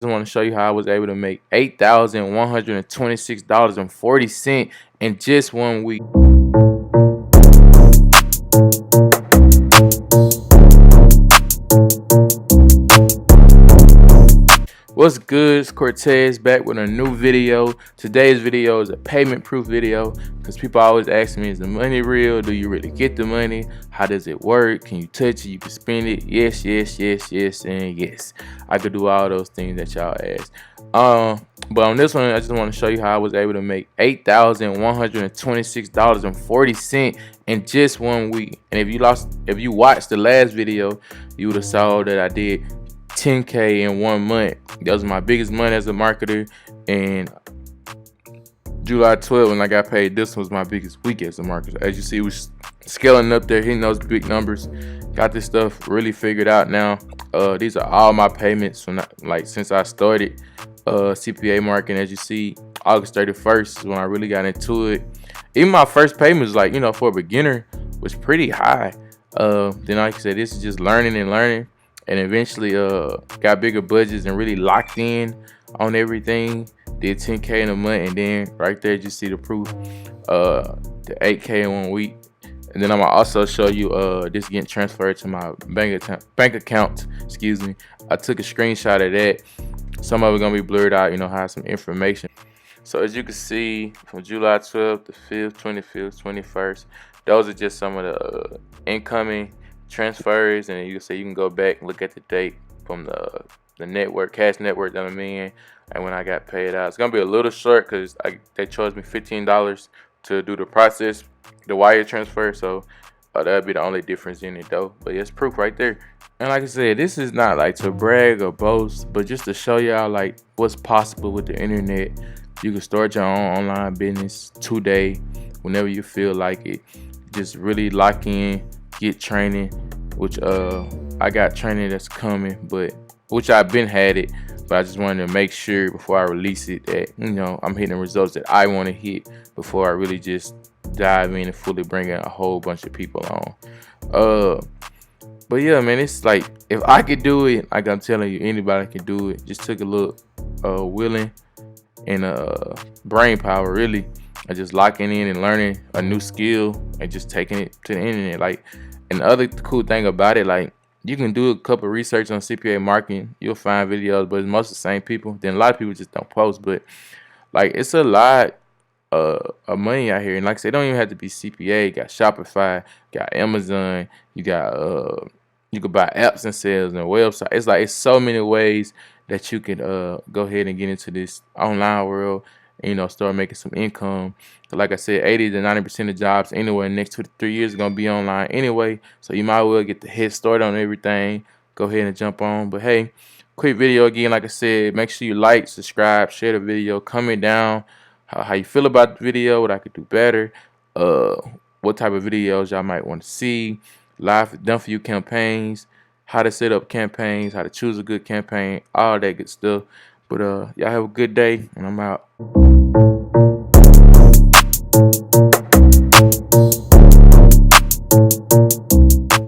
Just want to show you how I was able to make $8,126.40 in just 1 week. What's good? It's Cortez back with a new video. Today's video is a payment proof video because people always ask me, is the money real? Do you really get the money? How does it work? Can you touch it? You can spend it? Yes, yes, yes, yes, and yes. I could do all those things that y'all ask. But on this one, I just want to show you how I was able to make $8,126.40 in just 1 week. And if you watched the last video, you would have saw that I did 10K in 1 month. That was my biggest month as a marketer. And July 12th, when I got paid, this was my biggest week as a marketer. As you see, we're scaling up there, hitting those big numbers. Got this stuff really figured out now. These are all my payments from since I started CPA marketing. As you see, August 31st is when I really got into it. Even my first payment was for a beginner was pretty high. Then like I said, this is just learning and learning. And eventually got bigger budgets and really locked in on everything. Did 10K in a month, and then right there you see the proof, the 8K in 1 week. And then I'm gonna also show you this getting transferred to my bank account. Excuse me. I took a screenshot of that. Some of it gonna be blurred out, have some information. So as you can see, from July 12th, the 5th, 25th, 21st, those are just some of the incoming transfers, and you can see you can go back and look at the date from the network, cash network that I'm in, and when I got paid out. It's gonna be a little short because they charged me $15 to do the process, the wire transfer. So that'll be the only difference in it though. But it's proof right there. And like I said, this is not like to brag or boast, but just to show y'all like what's possible with the internet. You can start your own online business today, whenever you feel like it. Just really lock in, get training, which I got training that's coming, but which I've been had it, but I just wanted to make sure before I release it that I'm hitting the results that I want to hit before I really just dive in and fully bring in a whole bunch of people on. But yeah, man, it's like if I could do it, like I'm telling you, anybody can do it. Just took a little willing and brain power, really. And just locking in and learning a new skill and just taking it to the internet. And the other cool thing about it, you can do a couple of research on CPA marketing. You'll find videos, but it's most the same people. Then a lot of people just don't post, but it's a lot of money out here. And like I said, it don't even have to be CPA. You got Shopify, got Amazon, you got you could buy apps and sales and websites. It's so many ways that you can go ahead and get into this online world and start making some income. But like I said, 80 to 90% of jobs anywhere in the next 2 to 3 years are gonna be online anyway. So you might as well get the head start on everything. Go ahead and jump on. But hey, quick video again. Like I said, make sure you like, subscribe, share the video, comment down how you feel about the video, what I could do better, what type of videos y'all might want to see, live done for you campaigns, how to set up campaigns, how to choose a good campaign, all that good stuff. But y'all have a good day, and I'm out.